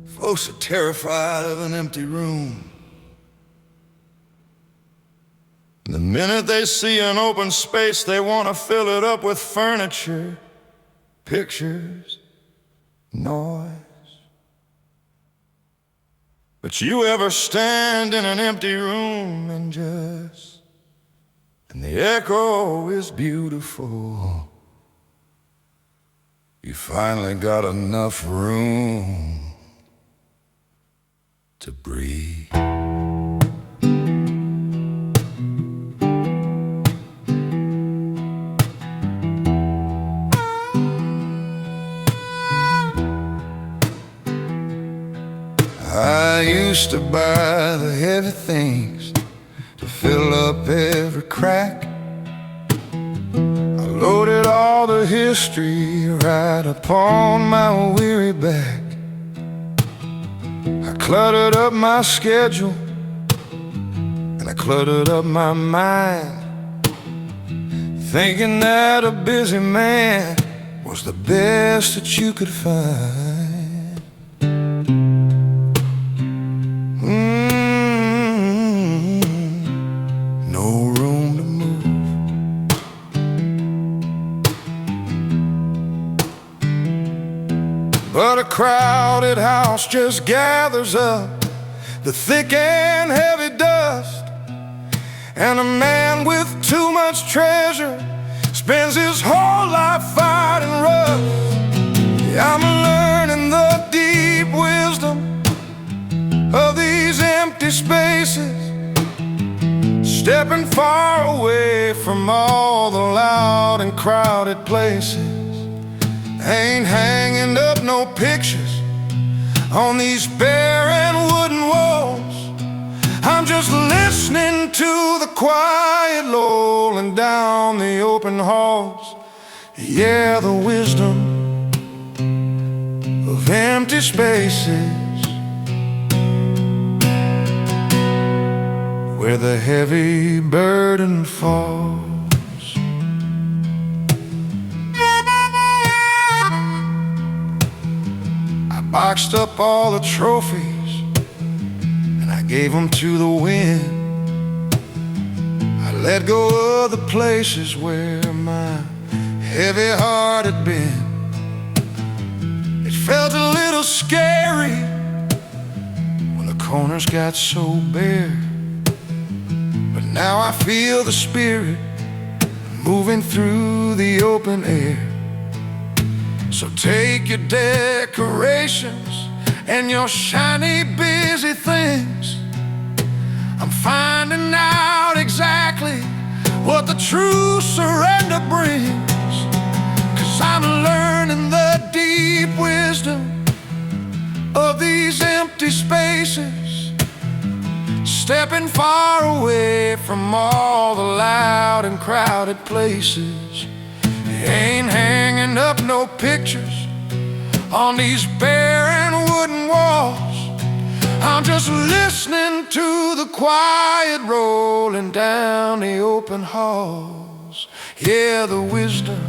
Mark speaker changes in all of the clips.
Speaker 1: Folks are terrified of an empty room. The minute they see an open space, they want to fill it up with furniture, pictures, noise. But you ever stand in an empty room and the echo is beautiful. You finally got enough room to breathe. I used to buy the heavy things to fill up every crack. I loaded all the history right upon my weary back. I cluttered up my schedule and I cluttered up my mind, thinking that a busy man was the best that you could find. No room to move. But a crowded house just gathers up the thick and heavy dust, and a man with too much treasure spends his whole life fighting rough. Yeah, I'm learning the deep wisdom of these empty spaces, stepping far away from all the loud and crowded places. Ain't hanging up no pictures on these barren wooden walls. I'm just listening to the quiet rolling down the open halls. Yeah, the wisdom of empty spaces, where the heavy burden falls. I boxed up all the trophies and I gave them to the wind. I let go of the places where my heavy heart had been. It felt a little scary when the corners got so bare, but now I feel the spirit moving through the open air. So take your decorations and your shiny busy things. I'm finding out exactly what the true surrender brings, 'cause I'm learning the deep wisdom of these empty spaces, stepping far away from all the loud and crowded places. Ain't hanging up no pictures on these barren wooden walls. I'm just listening to the quiet rolling down the open halls. Yeah, the wisdom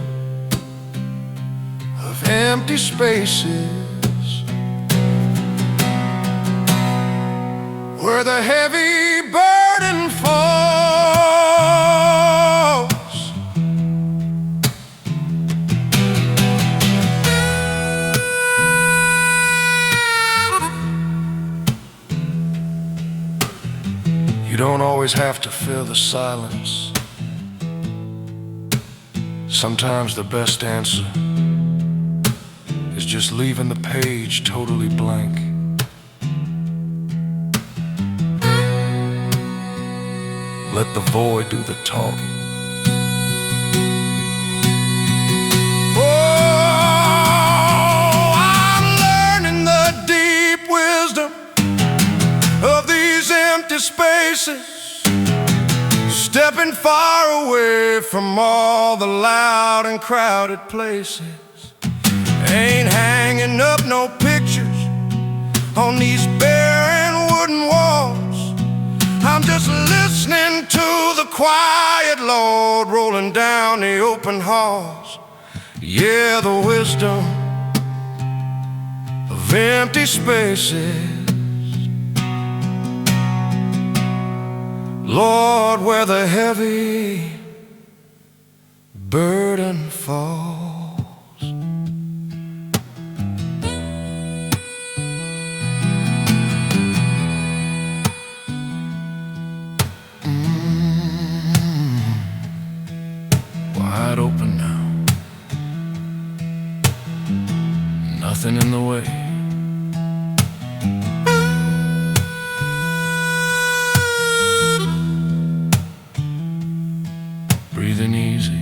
Speaker 1: of empty spaces, where the heavy burden falls. You don't always have to fill the silence. Sometimes the best answer is just leaving the page totally blank. Let the void do the talking. Oh, I'm learning the deep wisdom of these empty spaces, stepping far away from all the loud and crowded places. Ain't hanging up no pictures on these barren wooden walls. I'm just listening to the quiet load rolling down the open halls. Yeah, the wisdom of empty spaces. Lord, where the heavy burden falls. Wide open now, nothing in the way. Breathing easy.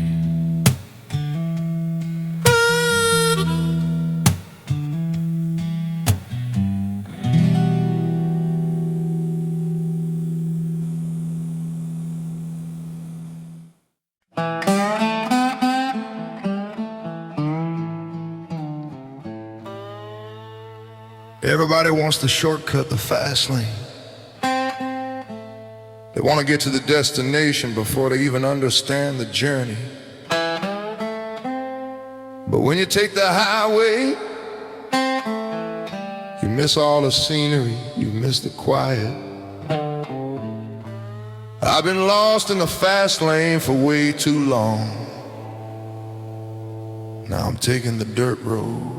Speaker 2: Everybody wants the shortcut, the fast lane. They want to get to the destination before they even understand the journey. But when you take the highway, you miss all the scenery, you miss the quiet. I've been lost in the fast lane for way too long. Now I'm taking the dirt road.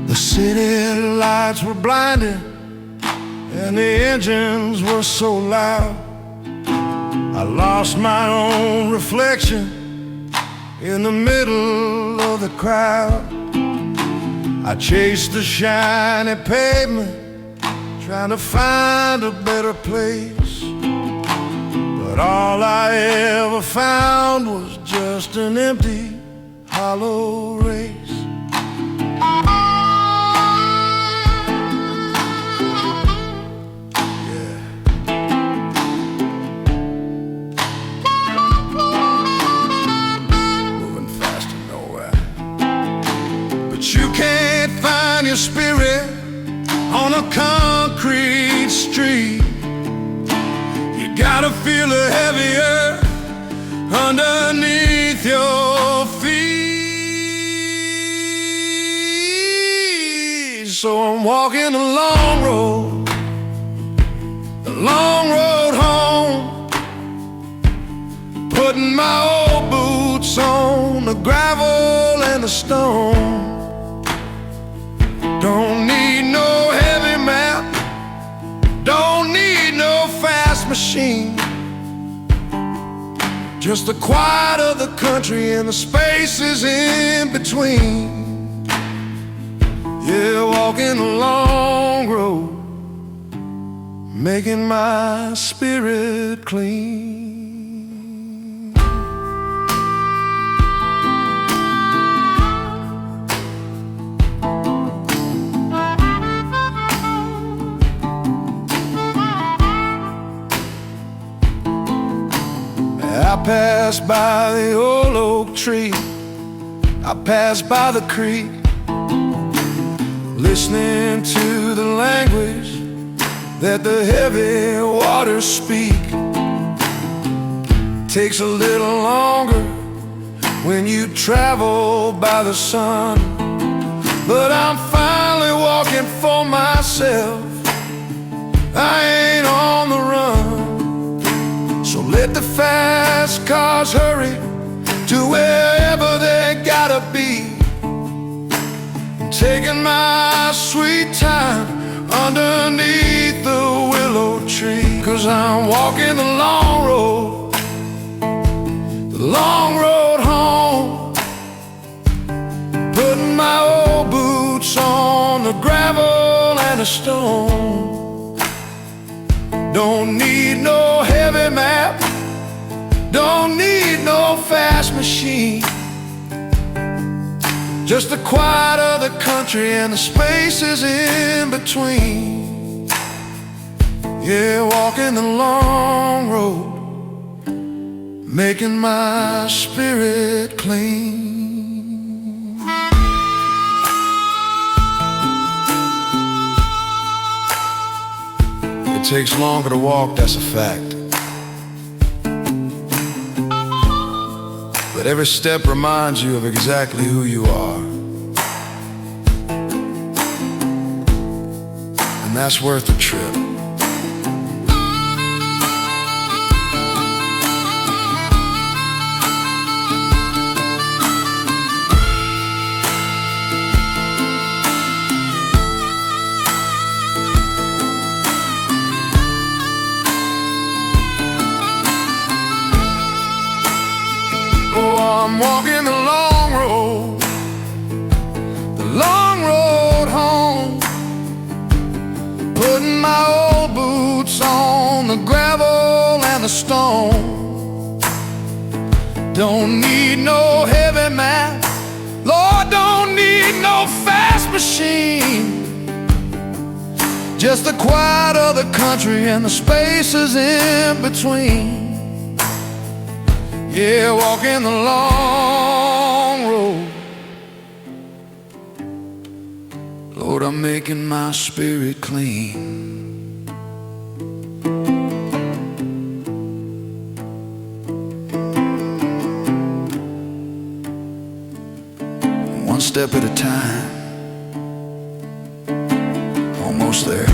Speaker 1: The city lights were blinding and the engines were so loud. I lost my own reflection in the middle of the crowd. I chased the shiny pavement, trying to find a better place. But all I ever found was just an empty, hollow race. You can't find your spirit on a concrete street. You gotta feel the heavy earth underneath your feet. So I'm walking the long road home, putting my old boots on the gravel and the stone. Don't need no heavy map, don't need no fast machine. Just the quiet of the country and the spaces in between. Yeah, walking the long road, making my spirit clean. I passed by the old oak tree, I passed by the creek, listening to the language that the heavy waters speak. Takes a little longer when you travel by the sun, but I'm finally walking for myself, I ain't on the run. So let the fast cars hurry to wherever they gotta be. I'm taking my sweet time underneath the willow tree. 'Cause I'm walking the long road home, putting my old boots on the gravel and the stone. Don't need no heavy map, don't need no fast machine. Just the quiet of the country and the spaces in between. Yeah, walking the long road, making my spirit clean. It takes longer to walk, that's a fact. But every step reminds you of exactly who you are. And that's worth the trip. I'm walking the long road home, putting my old boots on the gravel and the stone. Don't need no heavy mat, Lord, don't need no fast machine. Just the quiet of the country and the spaces in between. Yeah, walking the long road, Lord, I'm making my spirit clean. One step at a time, almost there.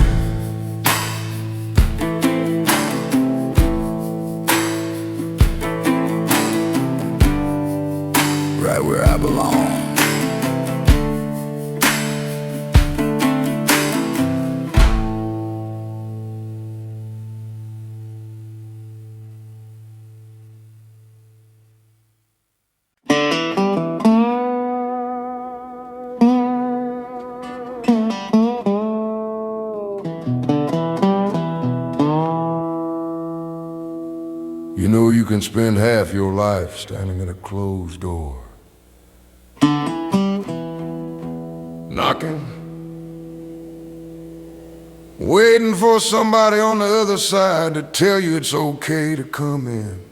Speaker 1: Right where I belong.
Speaker 2: You know you can spend half your life standing at a closed door, knocking, waiting for somebody on the other side to tell you it's okay to come in.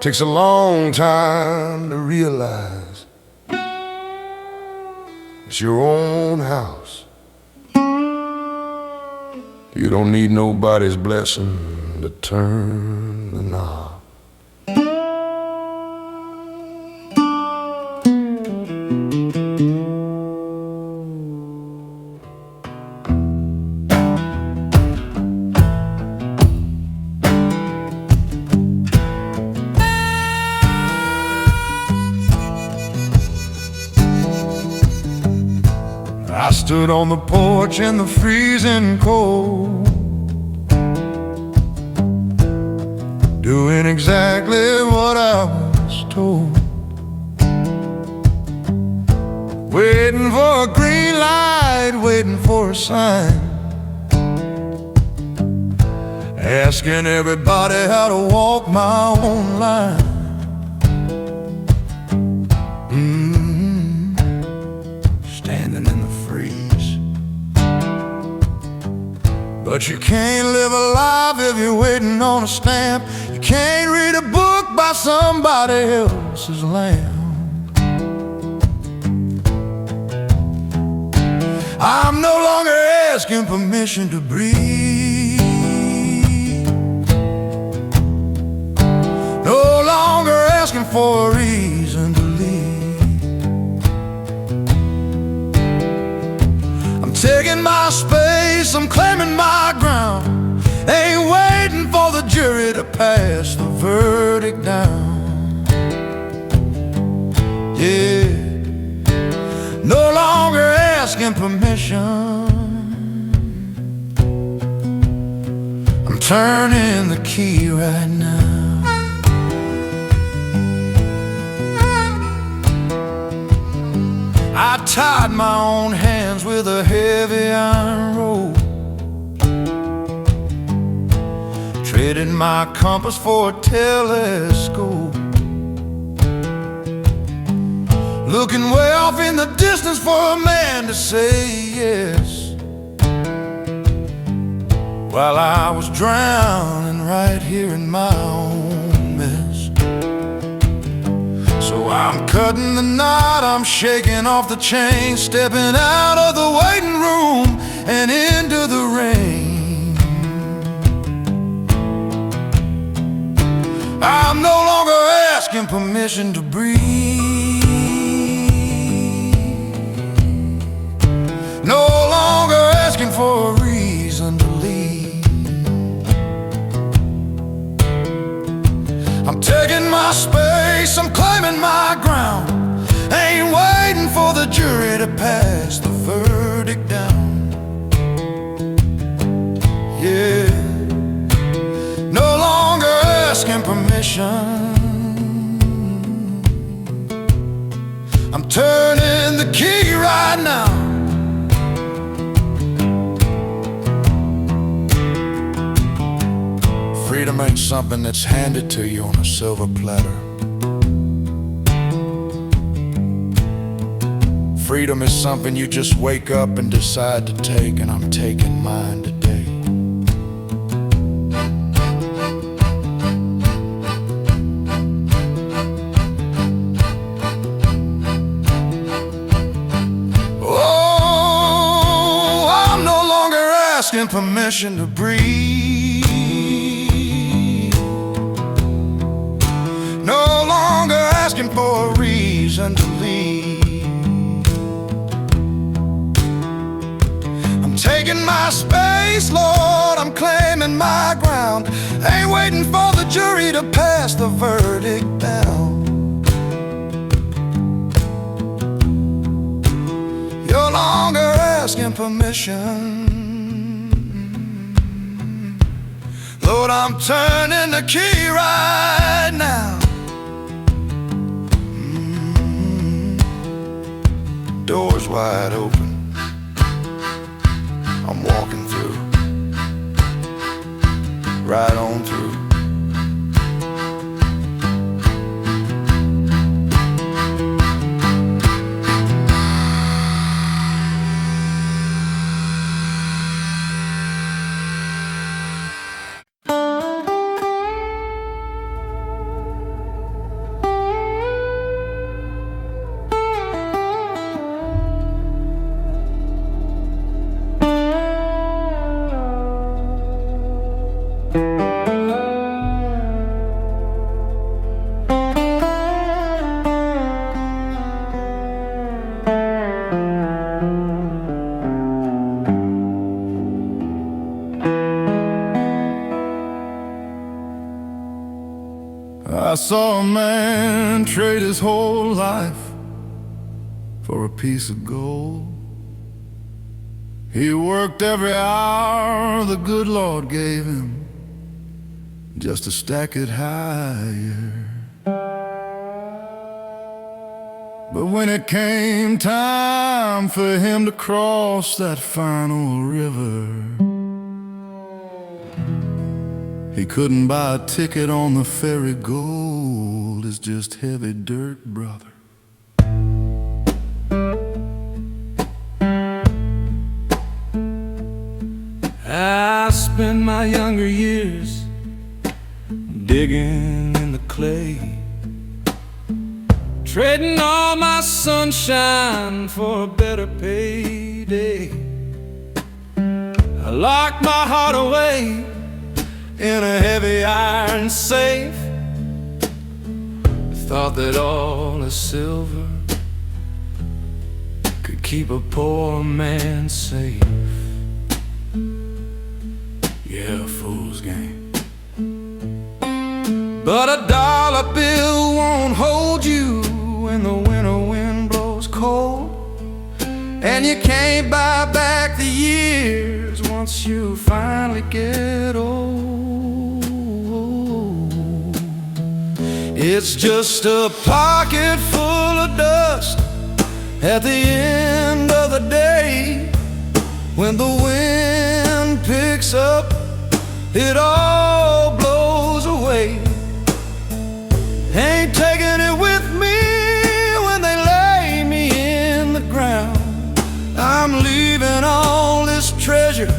Speaker 2: Takes a long time to realize it's your own house. You don't need nobody's blessing to turn the knob.
Speaker 1: I stood on the porch in the freezing cold, doing exactly what I was told, waiting for a green light, waiting for a sign, asking everybody how to walk my own line. Standing in the freeze. But you can't live a life if you're waiting on a stamp. You can't read a book by somebody else's lamp. I'm no longer asking permission to breathe, no longer asking for a reason to leave. I'm taking my space, I'm claiming my ground. Ain't waiting for the jury to pass the verdict down. Yeah, no longer asking permission. I'm turning the key right now. I tied my own hands with a heavy iron rope, traded my compass for a telescope. looking way off in the distance for a man to say yes, while I was drowning right here in my own mess. So I'm cutting the knot, I'm shaking off the chain, stepping out of the waiting room and into the rain. I'm no longer asking permission to breathe, no longer asking for a reason to leave. I'm taking my space, I'm claiming my ground. Ain't waiting for the jury to pass the verdict down. Yeah, no longer asking permission. I'm turning the key right now. Freedom ain't something that's handed to you on a silver platter. Freedom is something you just wake up and decide to take, and I'm taking mine today. Oh, I'm no longer asking permission to breathe, no longer asking for a reason to leave. I'm taking my space, Lord, I'm claiming my ground. Ain't waiting for the jury to pass the verdict down. You're longer asking permission. Lord, I'm turning the key right now. Doors wide open, I'm walking through, right on through. I saw a man trade his whole life for a piece of gold. He worked every hour the good Lord gave him just to stack it higher. But when it came time for him to cross that final river, he couldn't buy a ticket on the ferry. Gold is just heavy dirt, brother. I spent my younger years digging in the clay, trading all my sunshine for a better payday. I locked my heart away in a heavy iron safe, thought that all the silver could keep a poor man safe. Yeah, a fool's game. But a dollar bill won't hold you when the winter wind blows cold, and you can't buy back the years once you finally get old. It's just a pocket full of dust at the end of the day. When the wind picks up, it all blows away. Ain't taking it with me when they lay I'm leaving all this treasure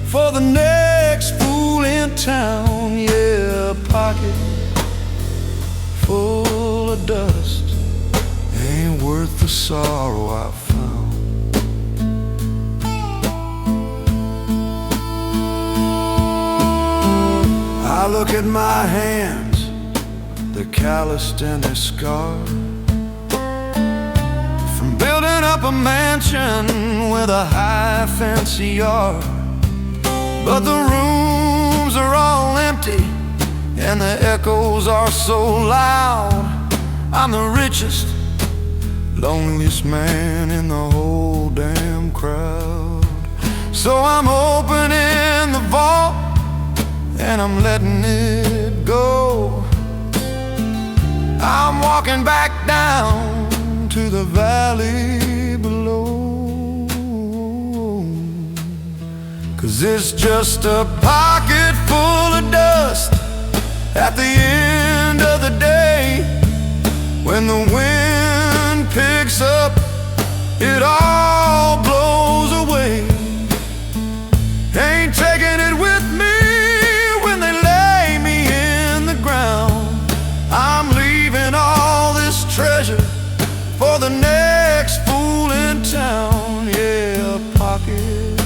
Speaker 1: for the next fool in town. Yeah, a pocket full of dust ain't worth the sorrow I found. I look at my hands, they're calloused and they're scarred from building up a mansion with a high fancy yard. But the rooms are all empty and the echoes are so loud. I'm the richest, loneliest man in the whole damn crowd. So I'm opening the vault and I'm letting it go. I'm walking back down to the valley below. 'Cause it's just a pocket full of dust at the end of the day. When the wind picks up, it all blows away. Ain't taking it with me when they lay me in the ground. I'm leaving all this treasure for the next fool in town. Yeah, a pocket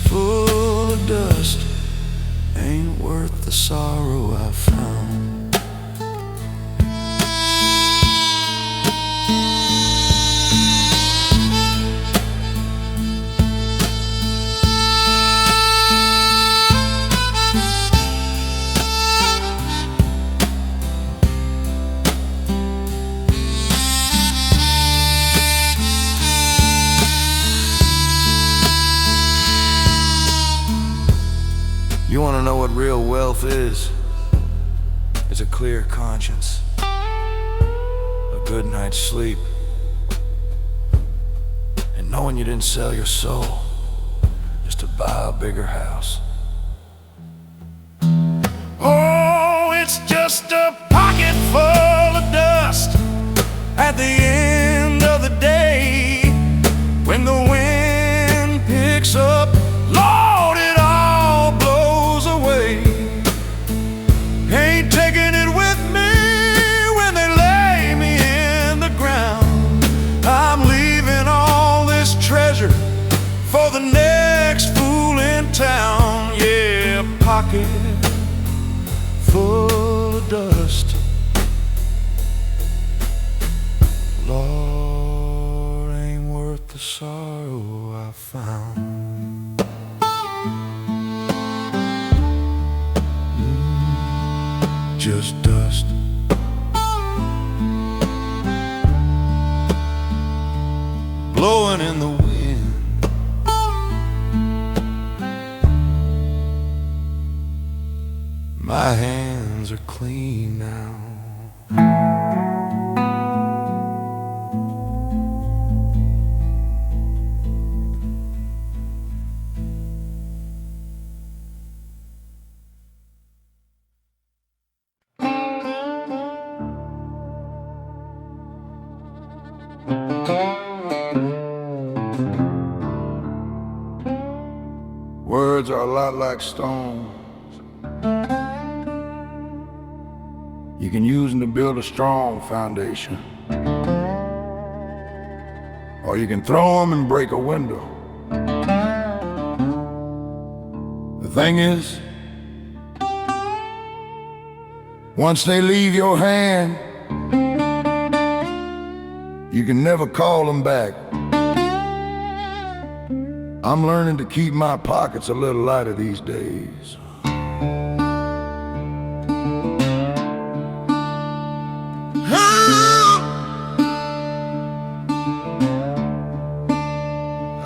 Speaker 1: full of dust ain't worth the sorrow I found. You want to know what real wealth is? It's a clear conscience, a good night's sleep, and knowing you didn't sell your soul just to buy a bigger house. Oh, it's just a pocket full of dust at the end of the day. When the wind picks up, Lord, it all blows away. Ain't taking it with me when they lay me in the ground. I'm leaving all this treasure for the next fool in town. Yeah, pocket full of dust. Lord, ain't worth the sorrow I found. Just dust. Blowing in the wind. My hands are clean now.
Speaker 2: Words are a lot like stones. You can use them to build a strong foundation, or you can throw them and break a window. The thing is, once they leave your hand, you can never call them back. I'm learning to keep my pockets a little lighter these days.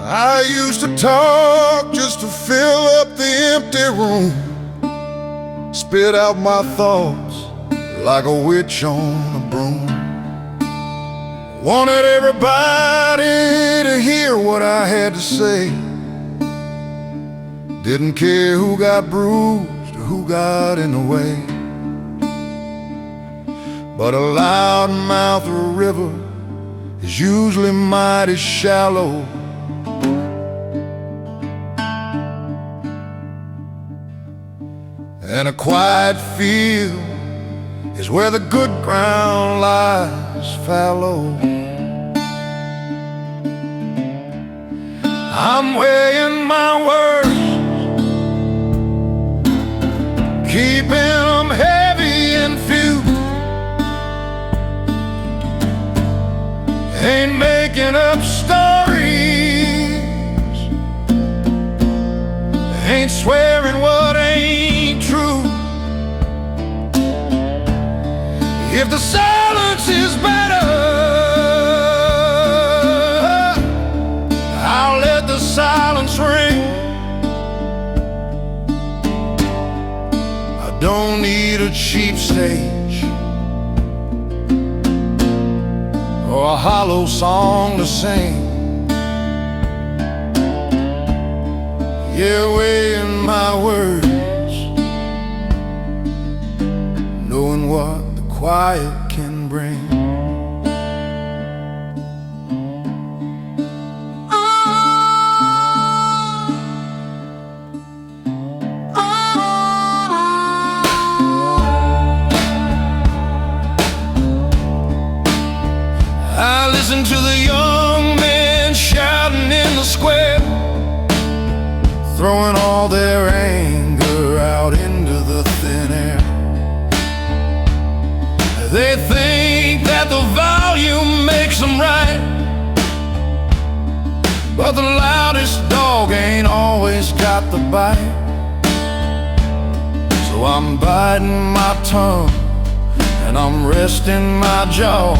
Speaker 2: I used to talk just to fill up the empty room, spit out my thoughts like a witch on a broom. Wanted everybody to hear what I had to say. Didn't care who got bruised or who got in the way. But a loud mouth river is usually mighty shallow
Speaker 1: and a quiet field is where the good ground lies fallow. I'm weighing my words, keeping them heavy and few. Ain't making up stories, ain't swearing what ain't true. If the silence is better, I'll let the silence ring. I don't need a cheap stage or a hollow song to sing. Yeah, weighing my words, knowing what the quiet can bring. I listen to the young men shouting in the square, throwing all their anger out into the thin air. They think that the volume makes them right, but the loudest dog ain't always got the bite. So I'm biting my tongue and I'm resting my jaw,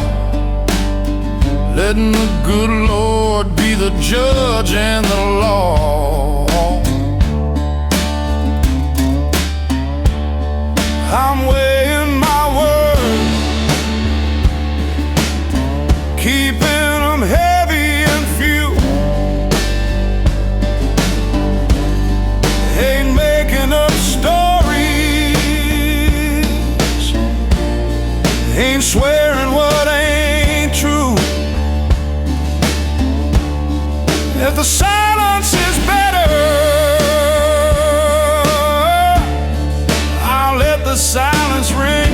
Speaker 1: letting the good Lord be the judge and the law. I'm weighing my words, keeping them heavy and few. Ain't making up stories, ain't swearing what ain't true. If the silence is better, I'll let the silence ring.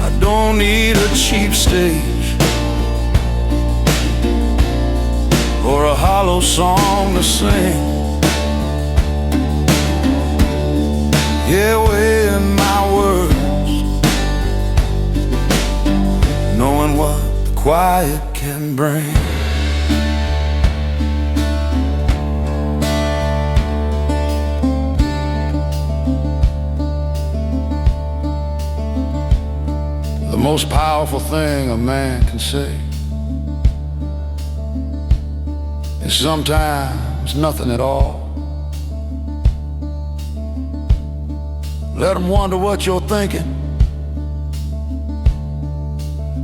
Speaker 1: I don't need a cheap stage or a hollow song to sing. Yeah, weighing my words, knowing what quiet can bring. The most powerful thing a man can say is sometimes nothing at all. Let them wonder what you're thinking.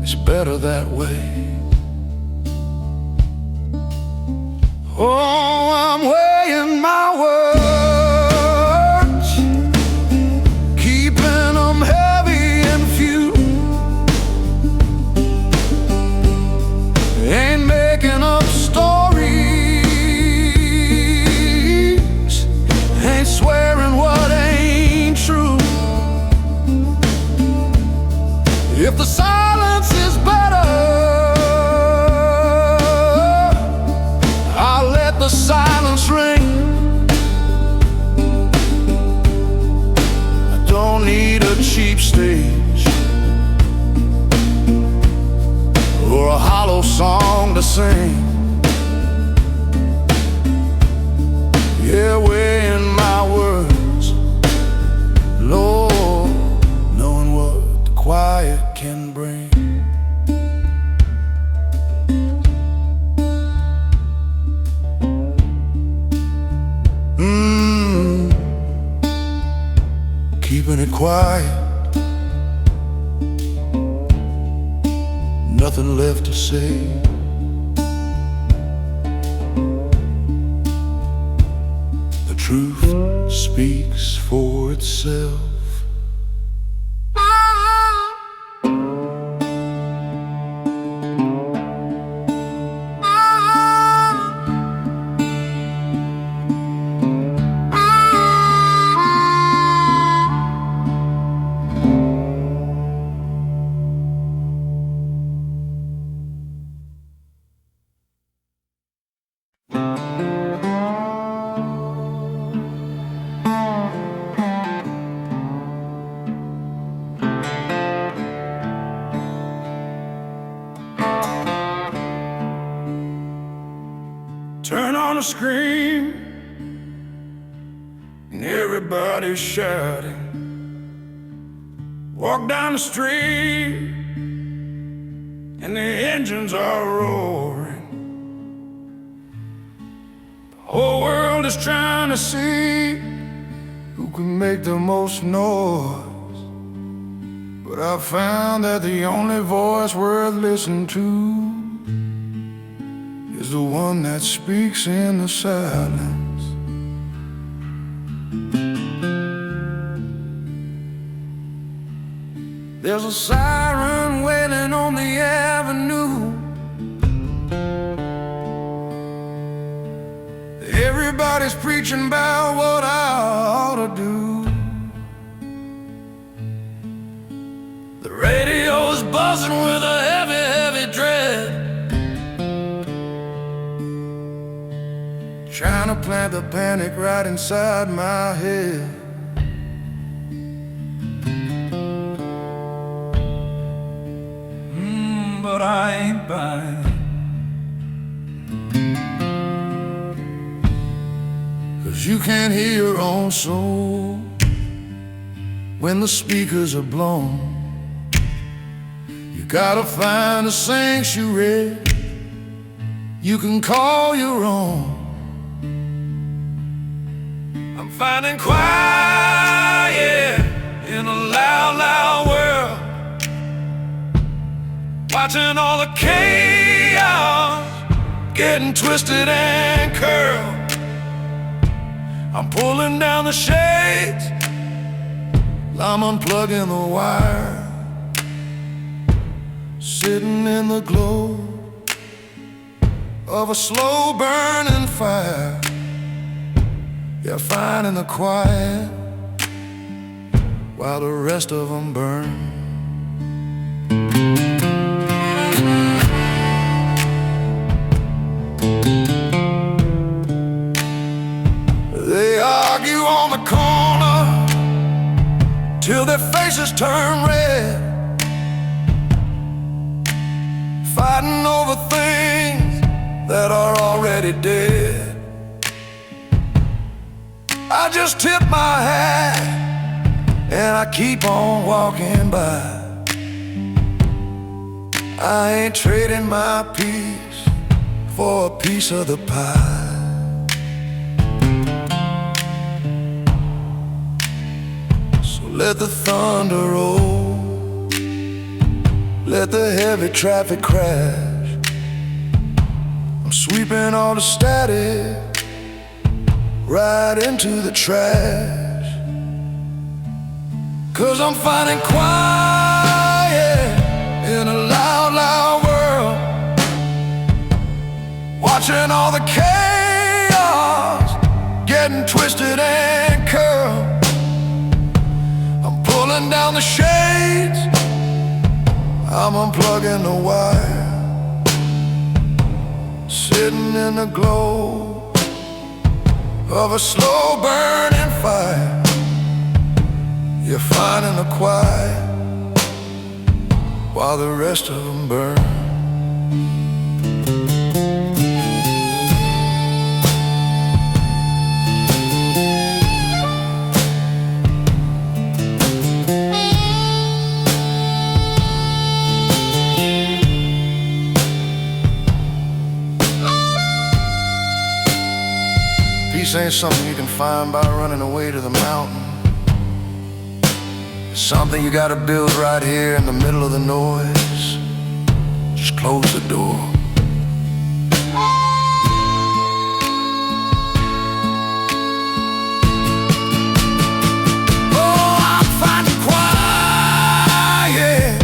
Speaker 1: It's better that way. Oh, I'm weighing my words, keeping them heavy and few. Ain't making up stories, ain't swearing what ain't true. If the silence is better, I'll let the silence ring. I don't need a cheap stage or a hollow song to sing. Yeah, weighing my words, Lord, knowing what the quiet can bring. Keeping it quiet, nothing left to say. The truth speaks for itself. on a screen, and everybody's shouting. Walk down the street, and the engines are roaring. The whole world is trying to see who can make the most noise. But I found that the only voice worth listening to is the one that speaks in the silence. There's a siren wailing on the avenue. Everybody's preaching about what I ought to do. The radio's buzzing with a heavy, heavy dread, trying to plant the panic right inside my head. But I ain't buying, 'cause you can't hear your own soul when the speakers are blown. You gotta find a sanctuary you can call your own. I'm finding quiet in a loud, loud world, watching all the chaos getting twisted and curled. I'm pulling down the shades, I'm unplugging the wire, sitting in the glow of a slow burning fire. Yeah, finding the quiet while the rest of them burn. They argue on the corner till their faces turn red, fighting over things that are already dead. I just tip my hat and I keep on walking by. I ain't trading my peace for a piece of the pie. So let the thunder roll, let the heavy traffic crash. I'm sweeping all the static right into the trash, 'cause I'm finding quiet in a loud, loud world, watching all the chaos getting twisted and curled. I'm pulling down the shades, I'm unplugging the wire, sitting in the glow of a slow burning fire. You're finding the quiet while the rest of them burn. Peace ain't something you can find by running away to the mountain. It's something you gotta build right here in the middle of the noise. Just close the door. Oh, I'm finding quiet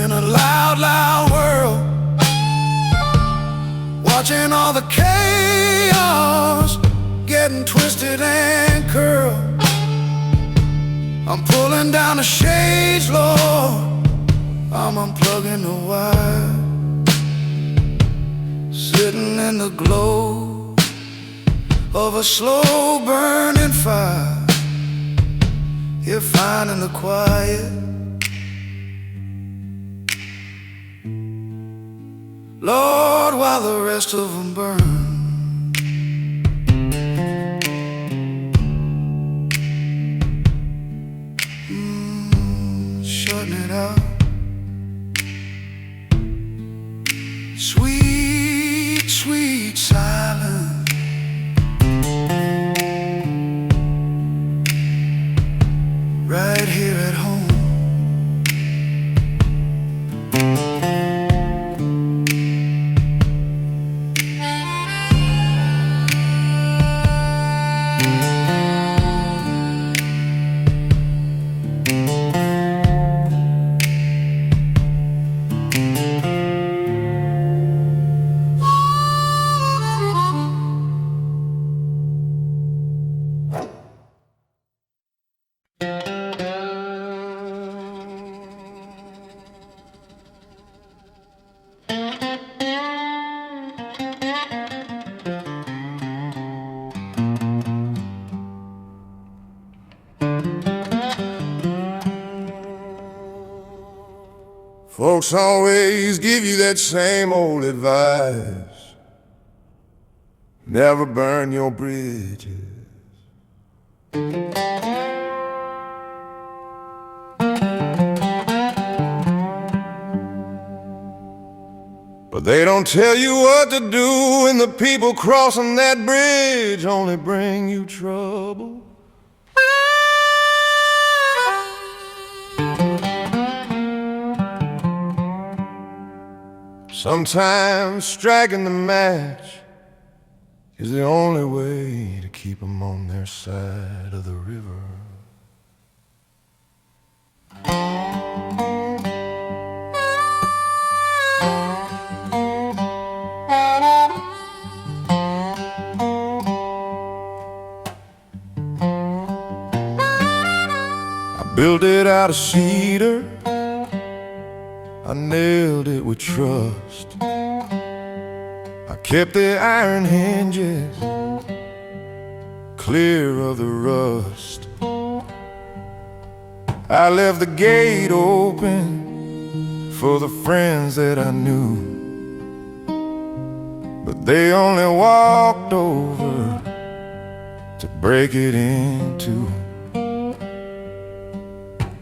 Speaker 1: in a loud, loud world, watching all the chaos getting twisted and curled. I'm pulling down the shades, Lord, I'm unplugging the wire, sitting in the glow of a slow burning fire. You're finding the quiet, Lord, while the rest of them burn. sweet silence. Right here at home.
Speaker 2: Folks always give you that same old advice: never burn your bridges. But they don't tell you what to do when the people crossing that bridge only bring you trouble. Sometimes striking the match is the only way to keep them on their side of the river. I built it out of cedar, I nailed it with trust. I kept the iron hinges clear of the rust. I left the gate open for the friends that I knew, but they only walked over to break it in two.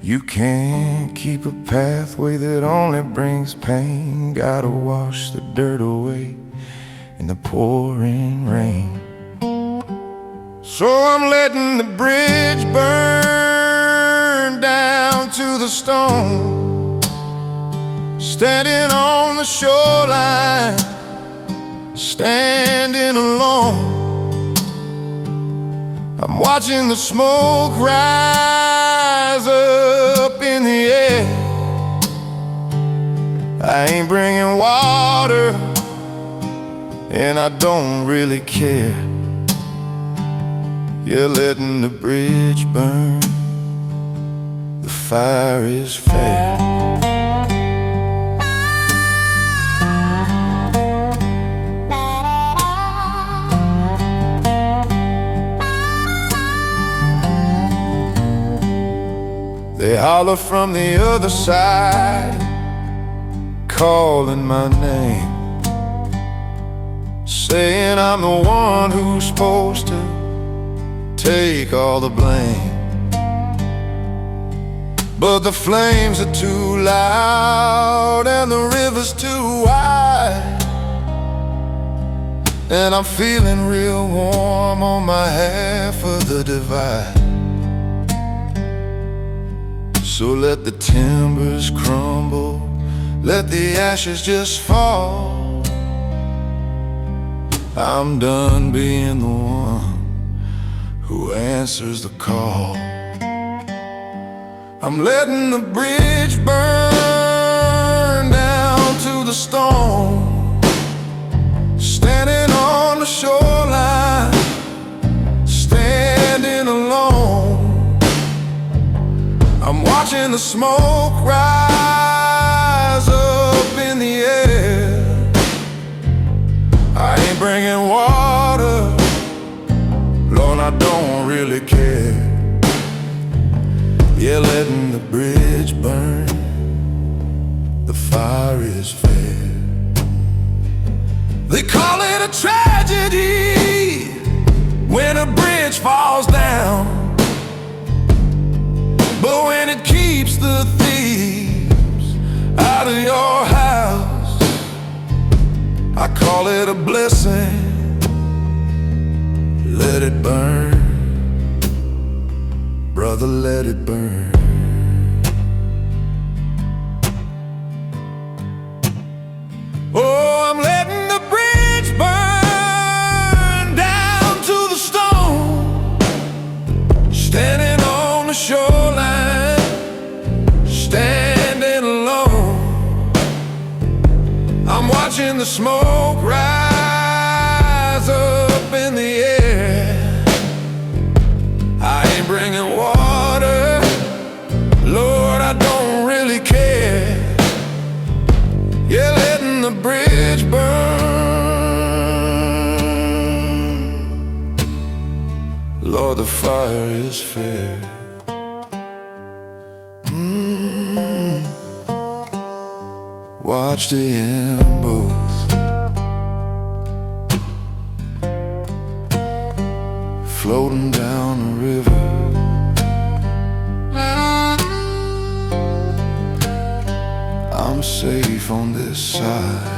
Speaker 2: You can't keep a pathway that only brings pain. Gotta wash the dirt away in the pouring rain. So I'm letting the bridge burn down to the stone, standing on the shoreline, standing alone. I'm watching the smoke rise up in the air. I ain't bringing water, and I don't really care. You're letting the bridge burn, the fire is fair. They holler from the other side, calling my name, saying I'm the one who's supposed to take all the blame. But the flames are too loud and the river's too wide, and I'm feeling real warm on my half of the divide. So let the timbers crumble, let the ashes just fall. I'm done being the one who answers the call. I'm letting the bridge burn down to the stone, standing on the shoreline, standing alone. I'm watching the smoke rise up in the air. I ain't bringing water, Lord, I don't really care. Yeah, letting the bridge burn, the fire is fair. They call it a tragedy when a bridge falls down, but when it keeps the thieves out of your house,
Speaker 1: I call it a blessing. Let it burn, brother, let it burn. Oh, I'm letting the bridge burn down to the stone. Standing on the shoreline, standing alone. I'm watching the smoke rise up in the air. I ain't bringing water, Lord, I don't really care. Yeah, letting the bridge burn. Lord, the fire is fair. Watch the embers floating down the river. I'm safe on this side.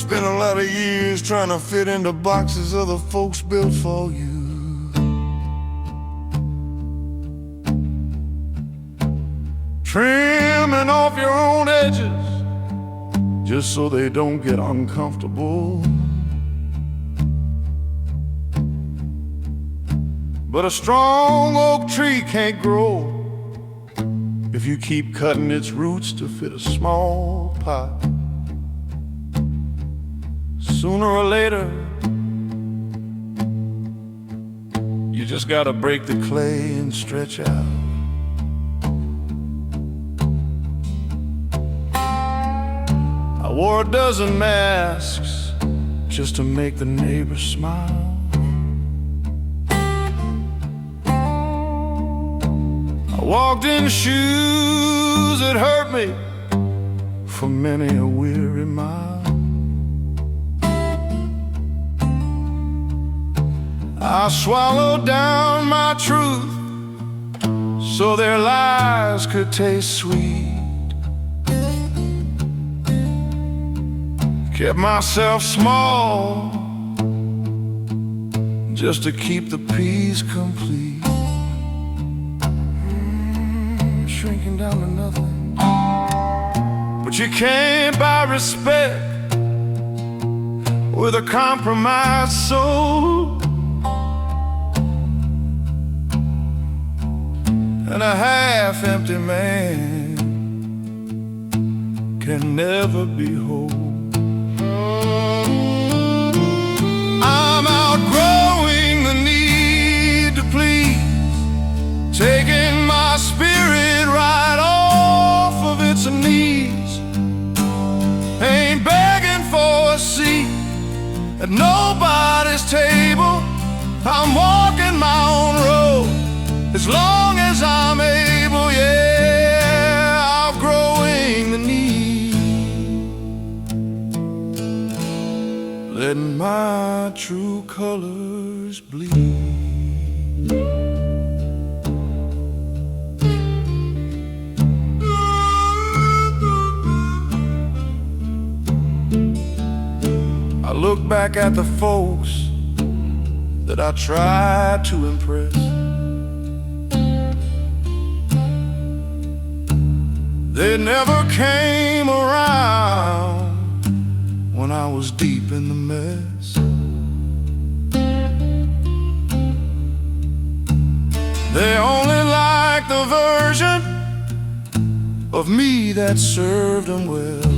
Speaker 1: Spent a lot of years trying to fit into boxes other folks built for you. Trimming off your own edges just so they don't get uncomfortable. But a strong oak tree can't grow if you keep cutting its roots to fit a small pot. Sooner or later, you just gotta break the clay and stretch out. I wore a dozen masks just to make the neighbors smile. I walked in shoes that hurt me for many a weary mile. I swallowed down my truth so their lies could taste sweet. Kept myself small just to keep the peace complete. Shrinking down to nothing. But you can't buy respect with a compromised soul. And a half-empty man can never be whole. I'm outgrowing the need to please, taking my spirit right off of its knees. Ain't begging for a seat at nobody's table. I'm walking my own road as long as I'm able, yeah, outgrowing the need, letting my true colors bleed. I look back at the folks that I tried to impress. They never came around when I was deep in the mess. They only liked the version of me that served them well.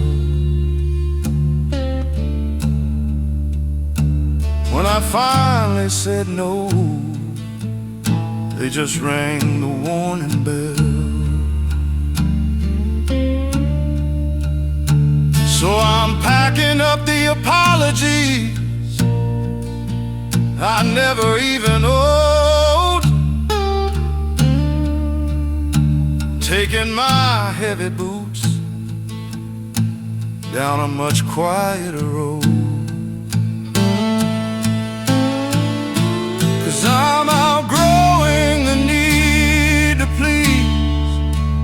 Speaker 1: When I finally said no, they just rang the warning bell. apologies I never even owed. Taking my heavy boots down a much quieter road. 'Cause I'm outgrowing the need to please,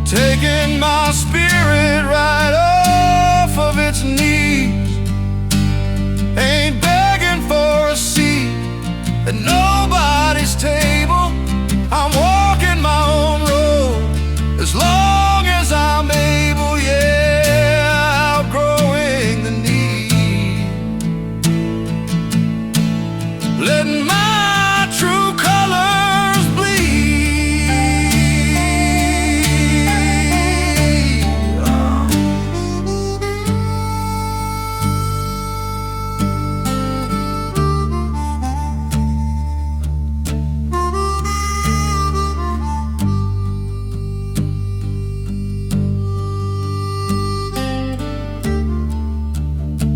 Speaker 1: taking my spirit right off of its knees. Ain't begging for a seat at nobody's table. I'm walking my own road as long as I'm able, yeah, outgrowing the need, letting my true colors bleed.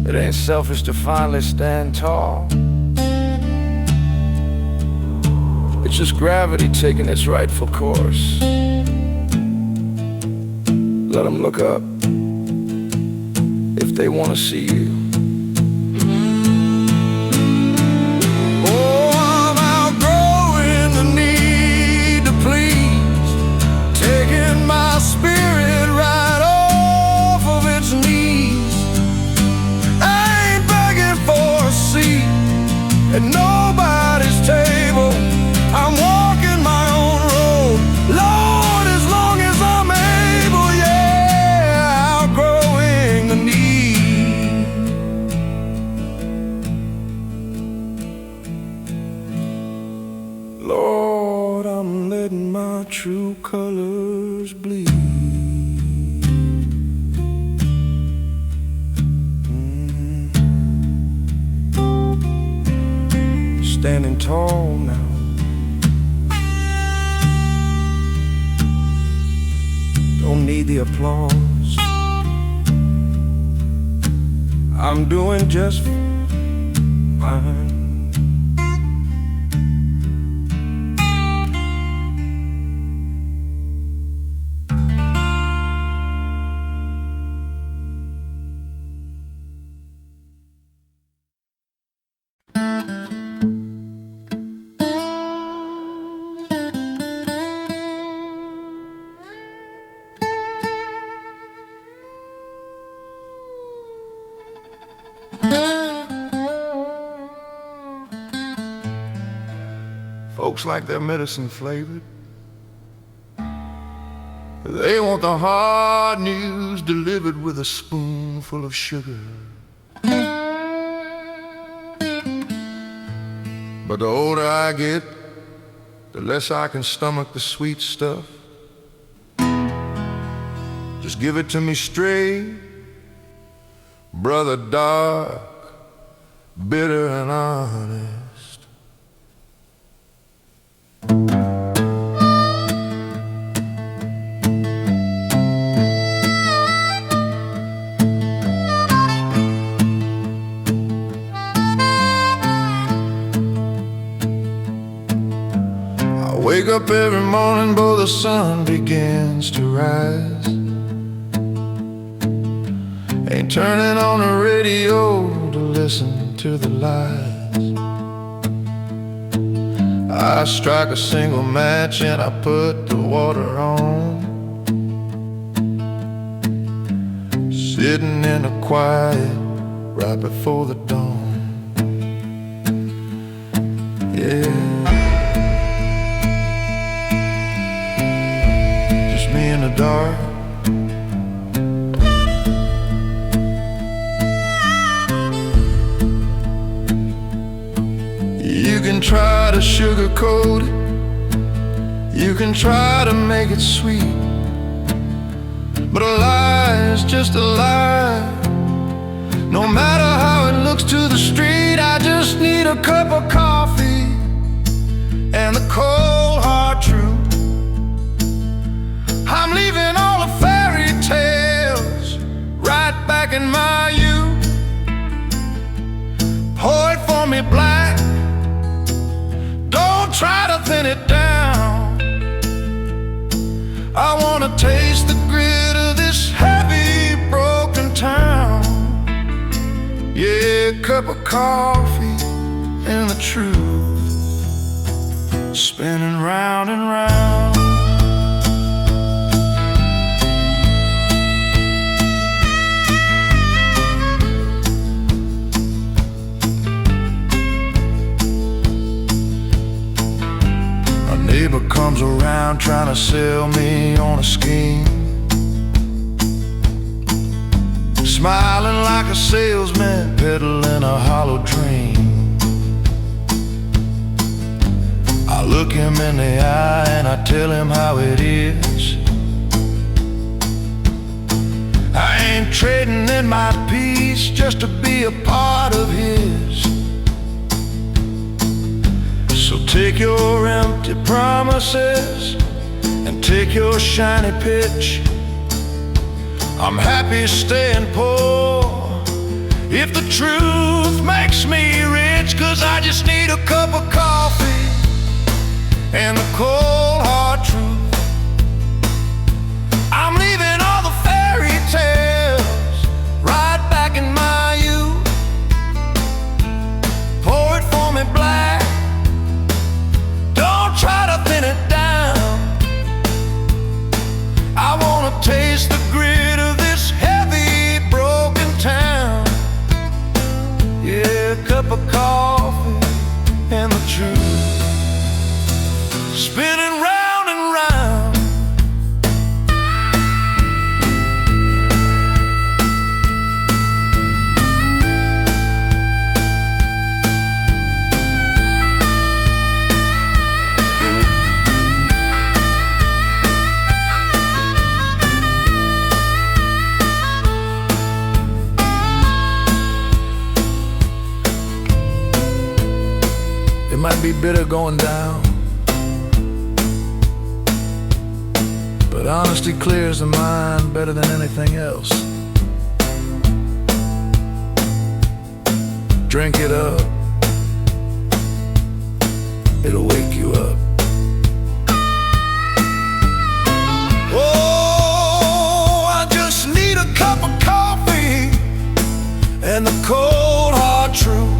Speaker 1: It ain't selfish to finally stand tall. It's just gravity taking its rightful course. Let them look up if they want to see you. Oh, I'm outgrowing the need to please, taking my spirit right off of its knees. I ain't begging for a seat at nobody's table. I'm walking my own road, Lord, as long as I'm able, yeah, outgrowing the need. Lord, I'm letting my true colors bleed. Standing tall now, don't need the applause. I'm doing just fine. Folks like their medicine flavored. They want the hard news delivered with a spoonful of sugar. But the older I get, the less I can stomach the sweet stuff. Just give it to me straight, brother, dark, bitter and honest. Wake up every morning before the sun begins to rise. Ain't turning on the radio to listen to the lies. I strike a single match and I put the water on, sitting in the quiet right before the dawn. Yeah, in the dark. You can try to sugarcoat it, you can try to make it sweet, but a lie is just a lie. No matter how it looks to the street, I just need a cup of coffee and the cold hard truth. I'm leaving all the fairy tales right back in my youth. cup of coffee and the truth, spinning round and round. A neighbor comes around trying to sell me on a scheme, smiling like a salesman peddling a hollow dream. I look him in the eye and I tell him how it is. I ain't trading in my peace just to be a part of his. So take your empty promises and take your shiny pitch. I'm happy staying poor if the truth makes me rich, 'cause I just need a cup of coffee and the cold hard truth. I'm leaving all the fairy tales right back in my youth. Pour it for me black, don't try to thin it down. I wanna taste the grit of this heavy, broken town. Yeah, a cup of coffee and the truth, spinning round and round. It might be bitter going down, but honesty clears the mind better than anything else. Drink it up, it'll wake you up. Oh, I just need a cup of coffee and the cold hard truth.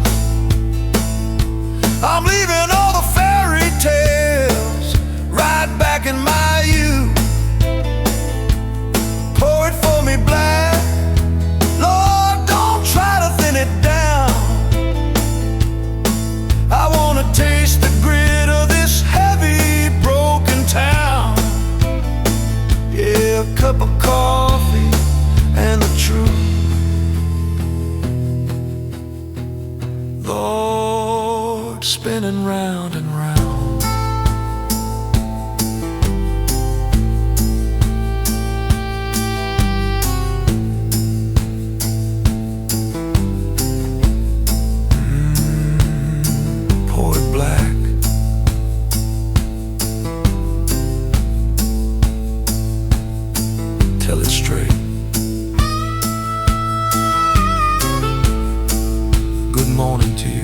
Speaker 1: I'm leaving all the fairy tales right back in my youth. Pour it for me black, Lord, don't try to thin it down. I wanna taste the grit of this heavy, broken town. Yeah, a cup of coffee and the truth. Lord, spinning round and round. Pour it black, tell it straight. Good morning to you.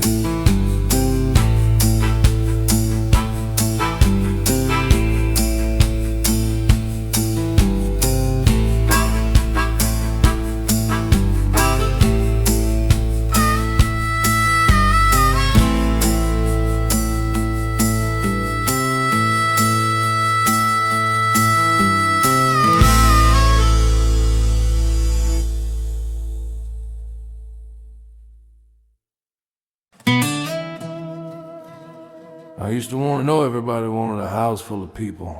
Speaker 1: I used to want to know everybody wanted a house full of people,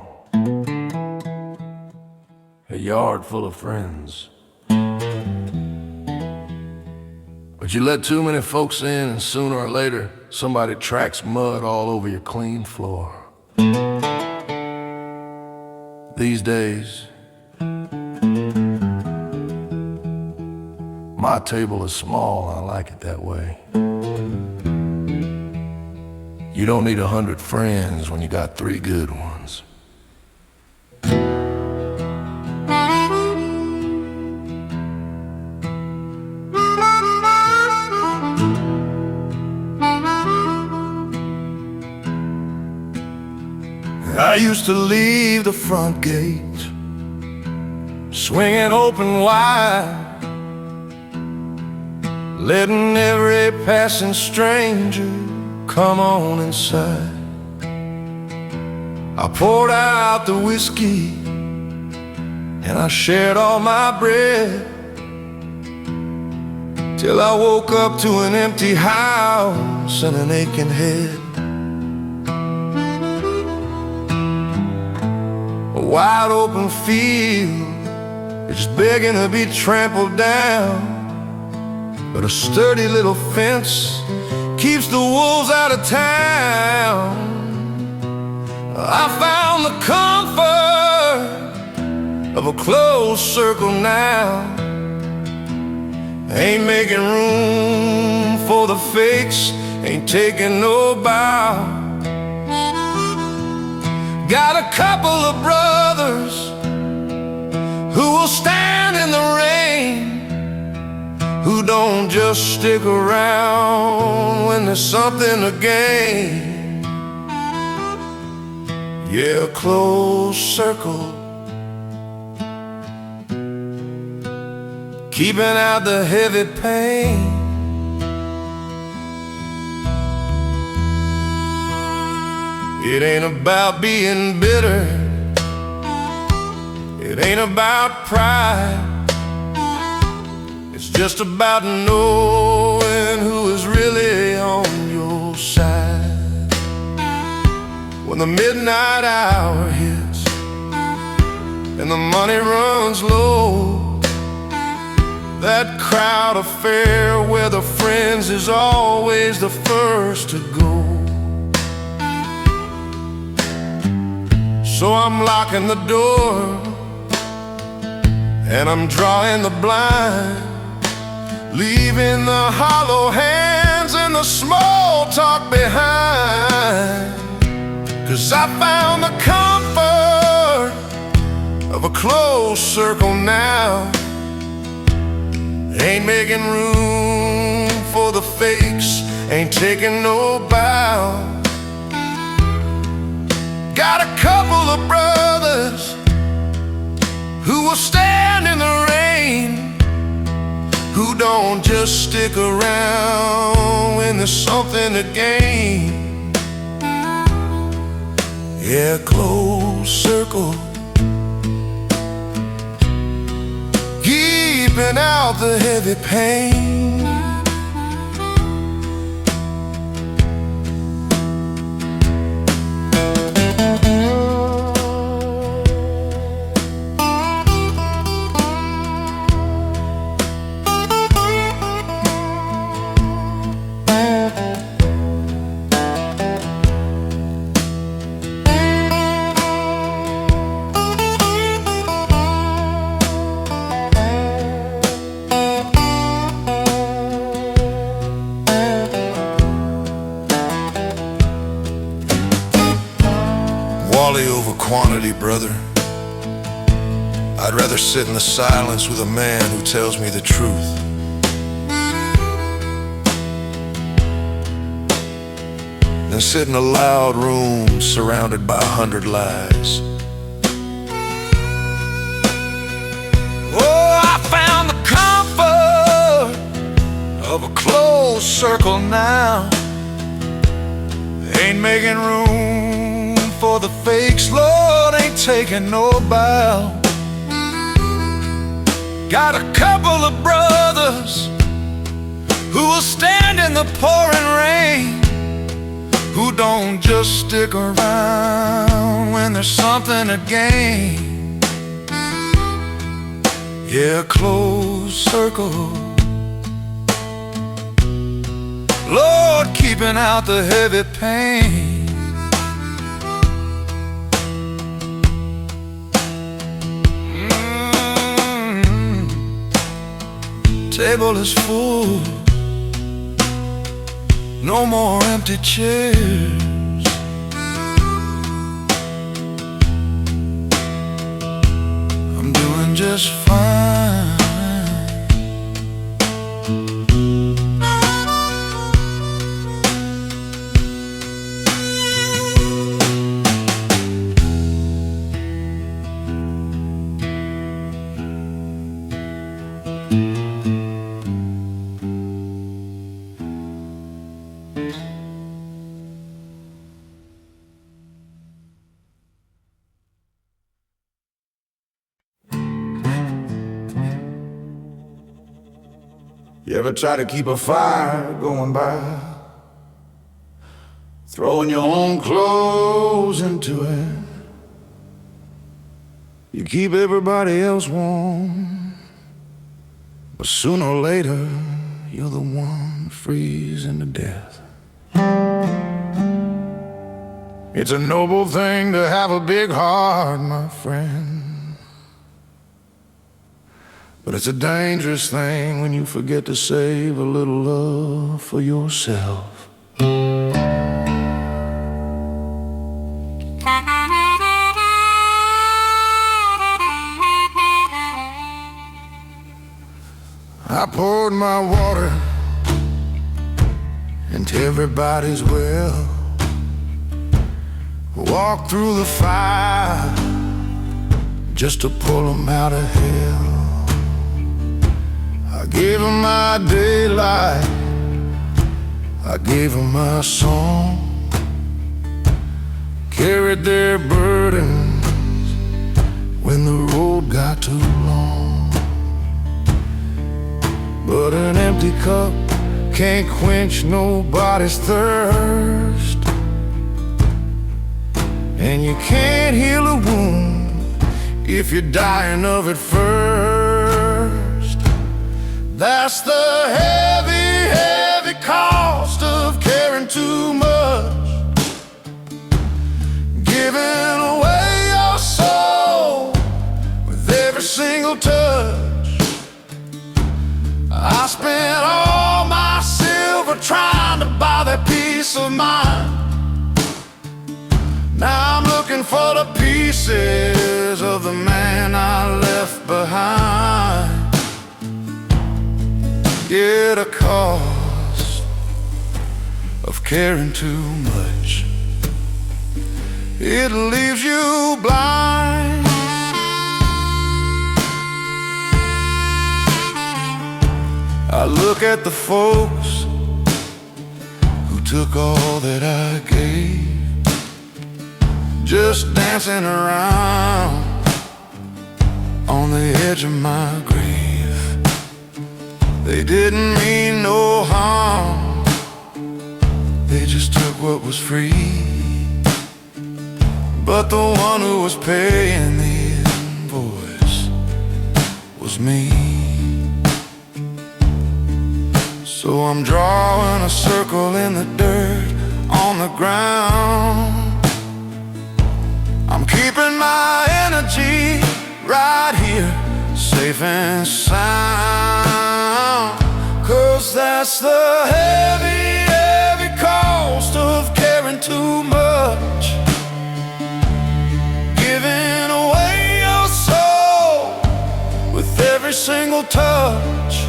Speaker 1: a yard full of friends. But you let too many folks in and sooner or later somebody tracks mud all over your clean floor. These days, my table is small, I like it that way. You don't need 100 friends when you got 3 good ones. I used to leave the front gate swinging open wide,
Speaker 2: letting every passing stranger come on inside. I poured out the whiskey and I shared all my bread, till I woke up to an empty house and an aching head. A wide open field is begging to be trampled down, but a sturdy little fence keeps the wolves out of town. I found the comfort of a closed circle now. Ain't making room for the fakes, ain't taking no bow. Got a couple of brothers who will stand in the rain, who don't just stick around when there's something to gain. Yeah, a closed circle, keeping out the heavy pain. It ain't about being bitter, it ain't about pride. It's just about knowing who is really on your side. When the midnight hour hits and the money runs low, that crowd affair where the friends is always the first to go. So I'm locking the door and I'm drawing the blind, leaving the hollow hands and the small talk behind. 'Cause I found the comfort of a closed circle now. Ain't making room for the fakes, ain't taking no bow. Got a couple of brothers who will stand in the rain, who don't just stick around when there's something to gain. Yeah, closed circle, keeping out the heavy pain.
Speaker 1: Over quantity, brother. I'd rather sit in the silence with a man who tells me the truth. Than sit in a loud room surrounded by 100 lies. Oh, I found the comfort of a closed circle now. Ain't making room for the fakes, Lord, ain't taking no bow. Got a couple of brothers who will stand in the pouring rain, who don't just stick around when there's something to gain. Yeah, closed circle, Lord, keeping out the heavy pain. Table is full, no more empty chairs. I'm doing just fine.
Speaker 2: You ever try to keep a fire going by, throwing your own clothes into it? You keep everybody else warm, but sooner or later you're the one freezing to death. It's a noble thing to have a big heart, my friend, but it's a dangerous thing when you forget to save a little love for yourself. I poured my water into everybody's well, walked through the fire just to pull them out of hell. I gave them my daylight, I gave them my song, carried their burdens when the road got too long. But an empty cup can't quench nobody's thirst, and you can't heal a wound if you're dying of it first. That's the heavy, heavy cost of caring too much, giving away your soul with every single touch. I spent all my silver trying to buy that peace of mind. Now I'm looking for the pieces of the man I left behind. Yeah, the cost of caring too much, it leaves you blind. I look at the folks who took all that I gave, just dancing around on the edge of my grave. They didn't mean no harm, they just took what was free. But the one who was paying the invoice was me. So I'm drawing a circle in the dirt on the ground. I'm keeping my energy right here, safe and sound. 'Cause that's the heavy, heavy cost of caring too much, giving away your soul with every single touch.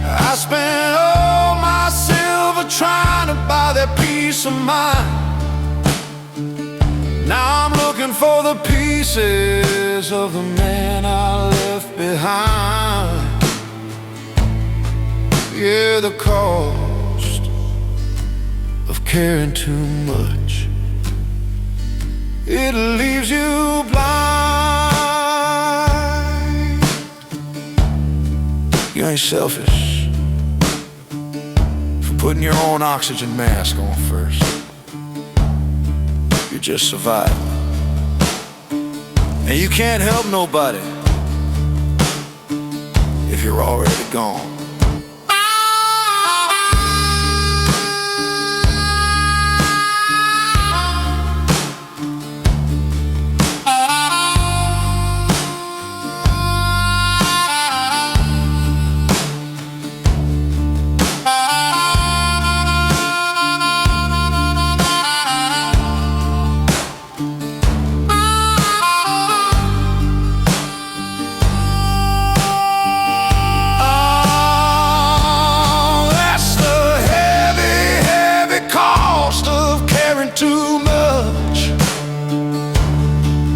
Speaker 2: I spent all my silver trying to buy that peace of mind. Now I'm looking for the pieces of the man I left behind. Yeah, the cost of caring too much, it leaves you blind. You ain't selfish for putting your own oxygen mask on first. You're just surviving, and you can't help nobody if you're already gone. Too much,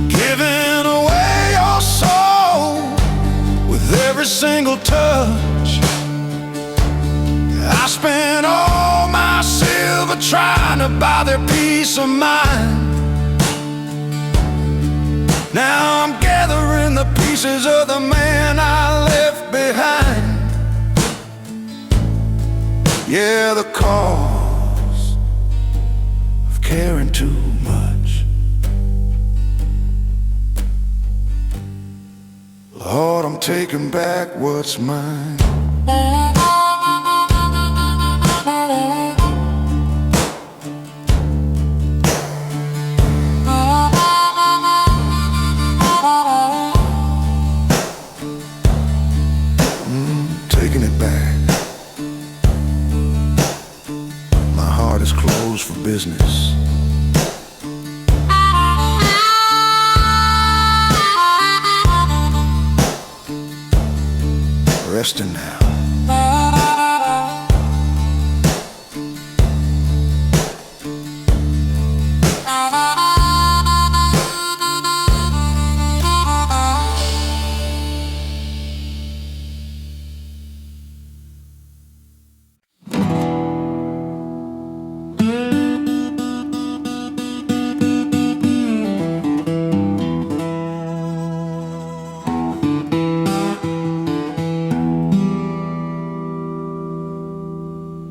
Speaker 2: giving away your soul with every single touch. I spent all my silver trying to buy their peace of mind. Now I'm gathering the pieces of the man I left behind.
Speaker 1: Yeah, the cause of caring too much. Lord, I'm taking back what's mine. Taking it back. My heart is closed for business. Resting now.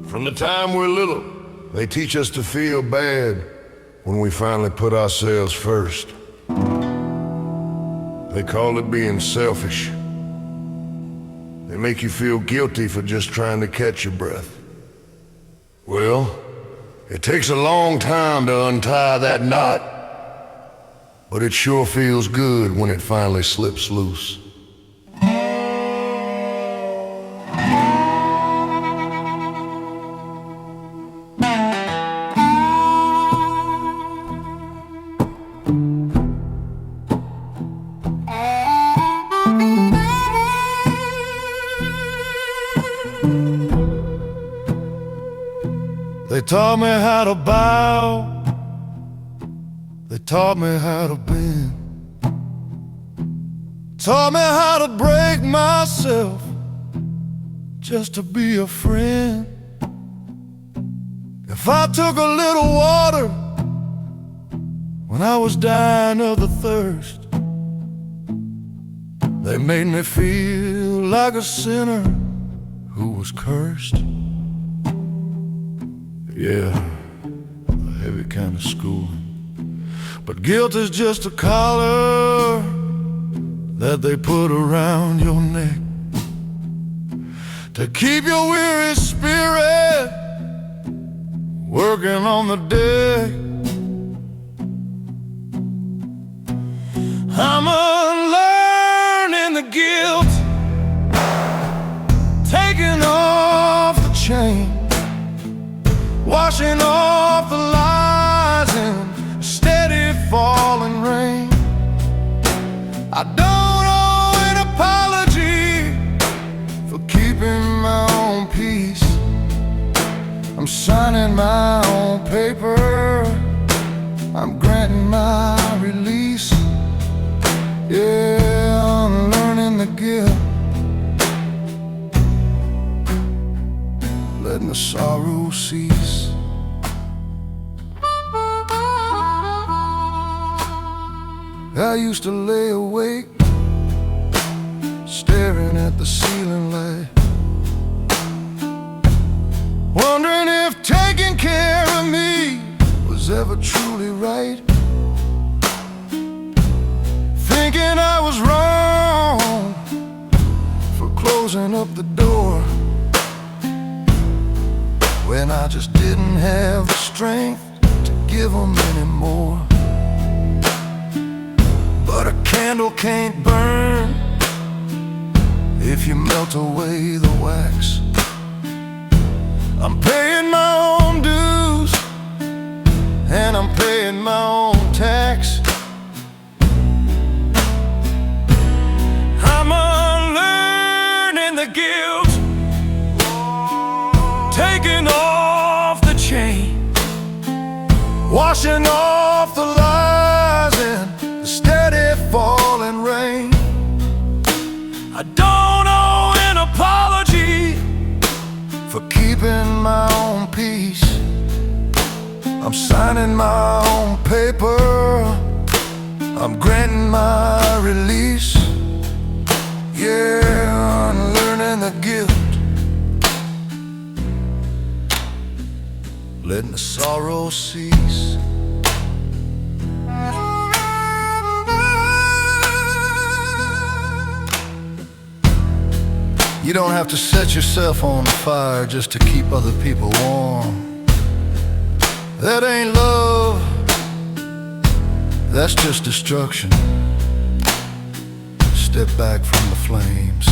Speaker 3: From the time we're little, they teach us to feel bad when we finally put ourselves first. They call it being selfish. They make you feel guilty for just trying to catch your breath. Well, it takes a long time to untie that knot, but it sure feels good when it finally slips loose.
Speaker 1: They taught me how to bow. They taught me how to bend. Taught me how to break myself just to be a friend. If I took a little water when I was dying of the thirst, they made me feel like a sinner who was cursed. Yeah, a heavy kind of schooling. But guilt is just a collar that they put around your neck to keep your weary spirit working on the deck. I'm unlearning the guilt, taking off the chain, washing off the lies in steady falling rain. I don't owe an apology for keeping my own peace. I'm signing my own paper, I'm granting my release. Yeah, unlearning the guilt, letting the sorrow cease. I used to lay awake, staring at the ceiling light, wondering if taking care of me was ever truly right. Thinking I was wrong for closing up the door when I just didn't have the strength to give them any more. But a candle can't burn if you melt away the wax. I'm paying my own dues and I'm paying my own tax. I'm unlearning the guilt, taking off the chain, washing off the lies in the steady falling rain. I don't owe an apology for keeping my own peace. I'm signing my own paper, I'm granting my release. Yeah, unlearning the guilt, letting the sorrow cease. You don't have to set yourself on fire just to keep other people warm. That ain't love, that's just destruction. Step back from the flames.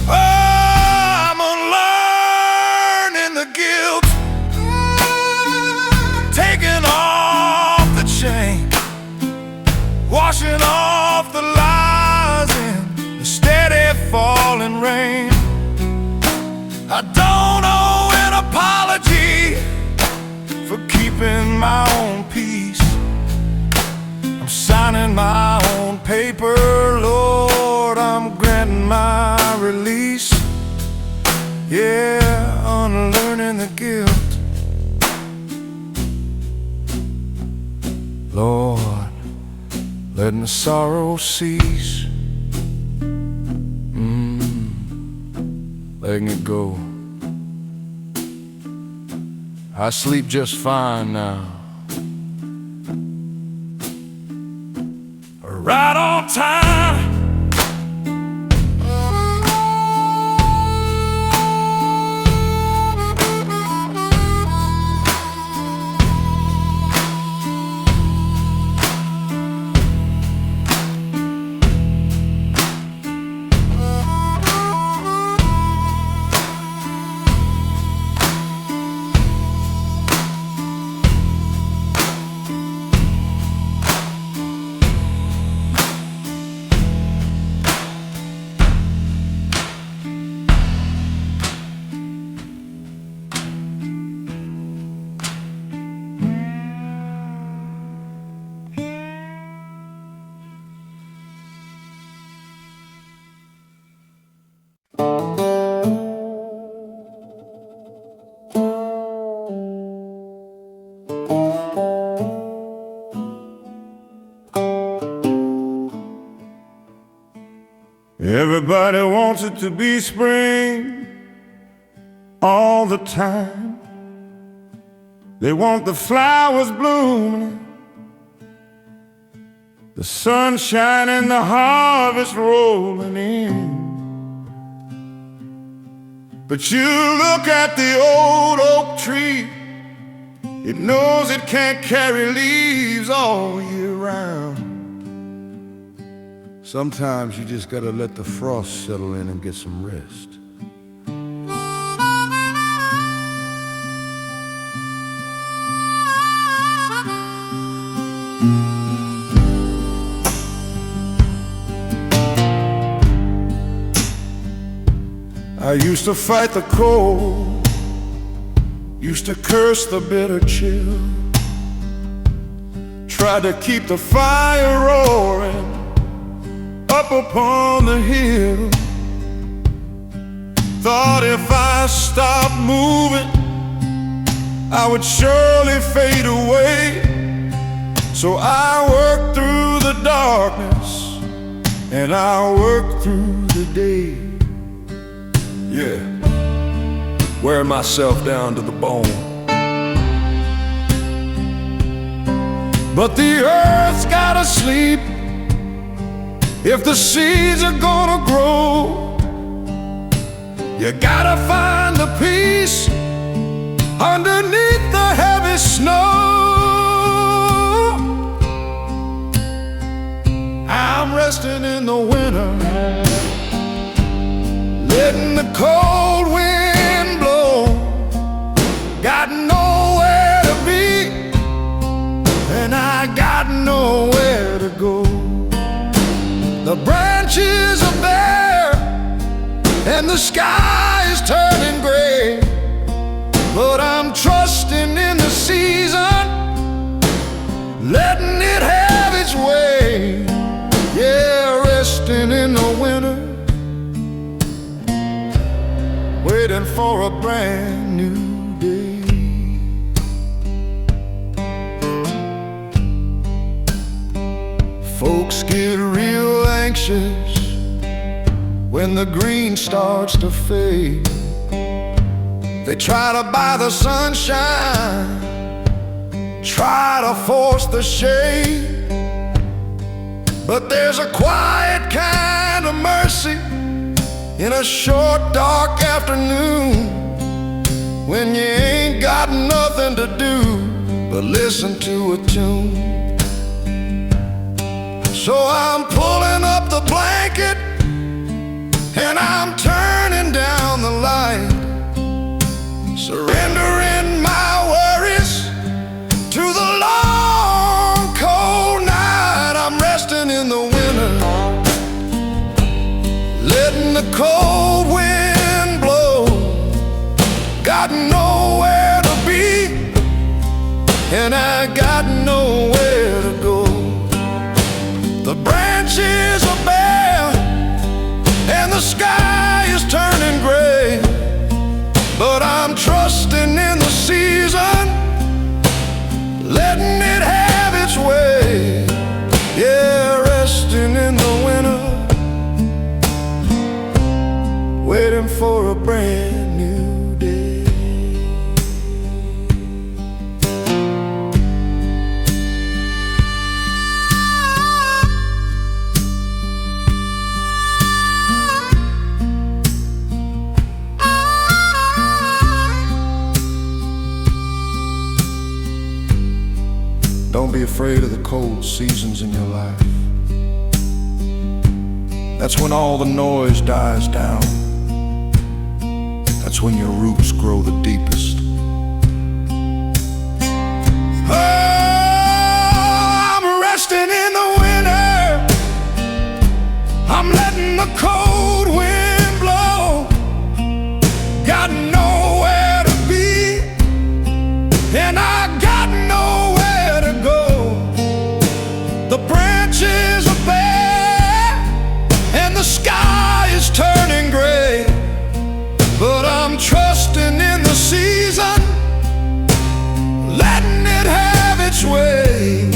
Speaker 1: I'm unlearning the guilt, taking off the chain, washing off the lies in the steady falling rain. I don't owe an apology for keeping my own peace. I'm signing my own paper, Lord, I'm granting my release. Yeah, unlearning the guilt. Lord, letting the sorrow cease. Letting it go. I sleep just fine now. Right on time.
Speaker 2: Everybody wants it to be spring all the time. They want the flowers blooming, the sun shining, the harvest rolling in. But you look at the old oak tree, it knows it can't carry leaves all year round. Sometimes you just gotta let the frost settle in and get some rest. I used to fight the cold, used to curse the bitter chill, tried to keep the fire roaring up upon the hill. Thought if I stopped moving, I would surely fade away. So I worked through the darkness and I worked through the day. Yeah, wearing myself down to the bone. But the earth's gotta sleep if the seeds are gonna grow. You gotta find the peace underneath the heavy snow. I'm resting in the winter, letting the cold wind blow. Got nowhere to be, and I got nowhere to go. The branches are bare, and the sky is turning gray. But I'm trusting in the season, letting it have its way. Yeah, resting in the winter, waiting for a brand new day. Folks get real anxious when the green starts to fade.
Speaker 1: They try to buy the sunshine, try to force the shade, but there's a quiet kind of mercy in a short dark afternoon, when you ain't got nothing to do but listen to a tune. So I'm pulling up the blanket and I'm turning down the light, surrendering my worries to the long cold night. I'm resting in the winter, letting the cold wind blow. Got nowhere to be and I got nowhere to go. The branches are bare and the sky is turning gray, but I'm trusting in the season, letting it have its way. Yeah, resting in the winter, waiting for a brand new day. Don't be afraid of the cold seasons in your life. That's when all the noise dies down. That's when your roots grow the deepest. Oh, I'm resting in the winter. I'm letting the cold wind blow. Got nowhere to be and I got nowhere to go. The branches are bare and the sky is turning gray, but I'm trusting in the season, letting it have its way.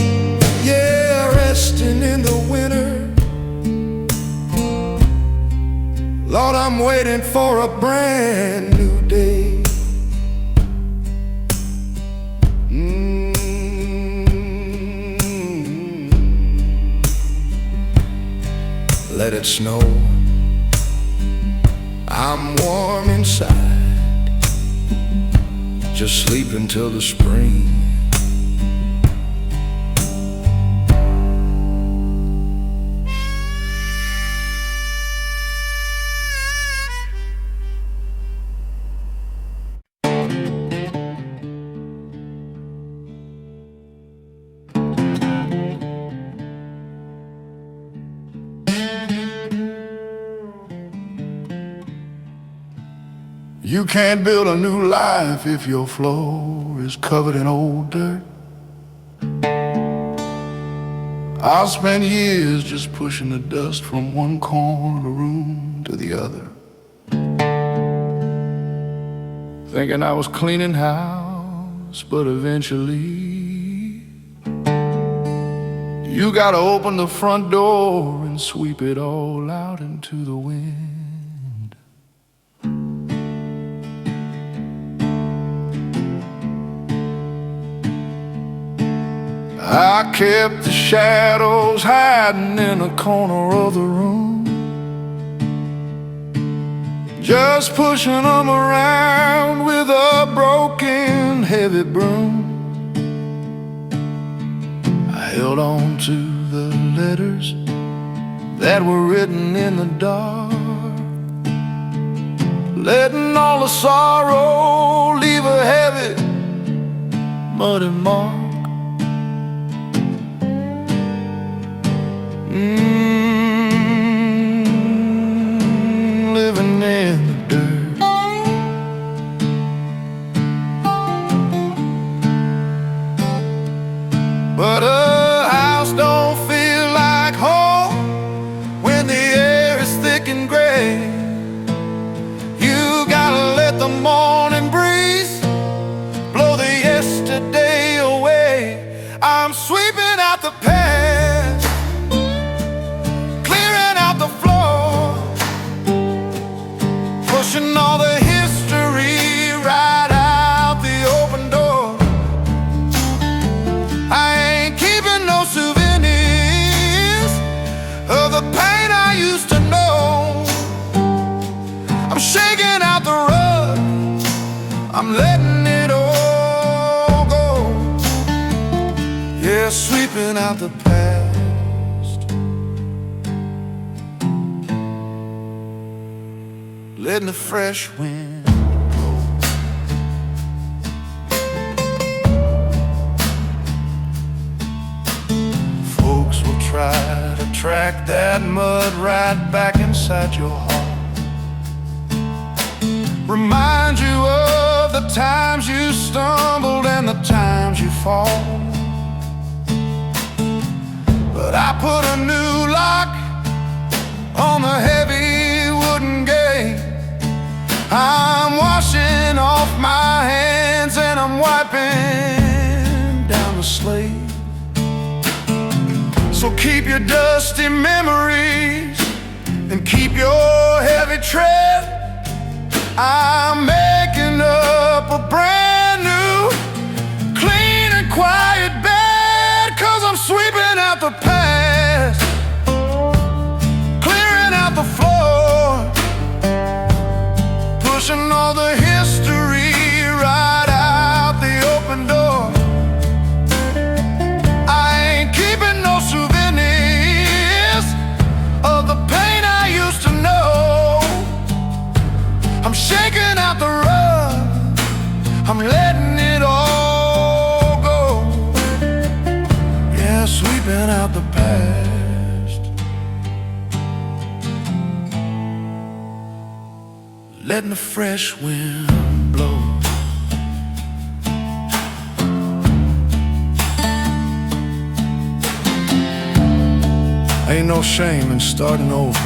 Speaker 1: Yeah, resting in the winter. Lord, I'm waiting for a brand new day. Let it snow, I'm warm inside, just sleep until the spring. You can't build a new life if your floor is covered in old dirt. I'll spend years just pushing the dust from one corner of the room to the other, thinking I was cleaning house, but eventually you gotta open the front door and sweep it all out into the wind. I kept the shadows hiding in a corner of the room, just pushing them around with a broken, heavy broom. I held on to the letters that were written in the dark, letting all the sorrow leave a heavy, muddy mark. Living in the dirt. But a house don't feel like home when the air is thick and gray. You gotta let the morning breeze blow the yesterday away. I'm sweeping out the past, sweeping out the past, letting the fresh wind blow. Folks will try to track that mud right back inside your heart, remind you of the times you stumbled and the times you fall. But I put a new lock on the heavy wooden gate. I'm washing off my hands and I'm wiping down the slate. So keep your dusty memories and keep your heavy tread. I'm making up a brand new, clean and quiet bed, 'cause I'm sweeping out the past, clearing out the floor, pushing all the history right out the open door. I ain't keeping no souvenirs of the pain I used to know. I'm shaking out the rug, I'm letting it all go. Yeah, sweeping out the past, letting the fresh wind blow. Ain't no shame in starting over.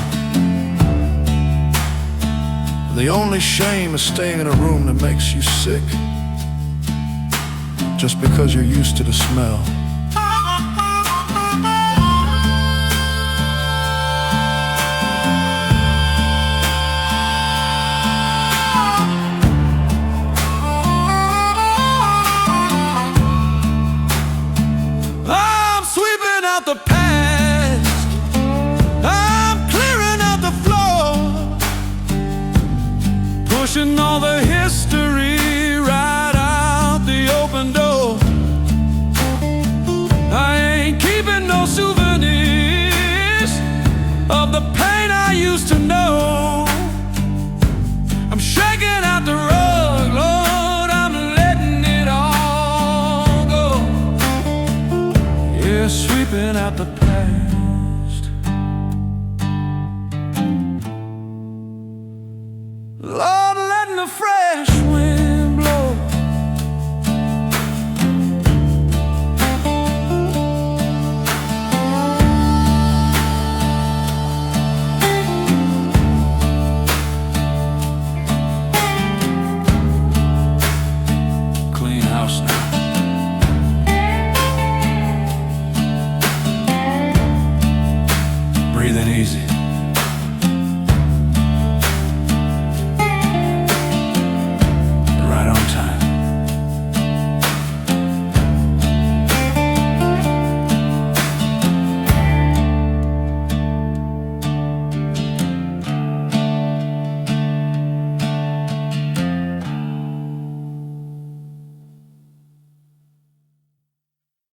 Speaker 1: The only shame is staying in a room that makes you sick, just because you're used to the smell. I'm sweeping out the past, I'm clearing out the floor, pushing all the history right out the open door. I ain't keeping no souvenirs of the pain I used to know. I'm shaking out the rug, Lord, I'm letting it all go. Yeah, sweeping out the past, Lord, letting the fresh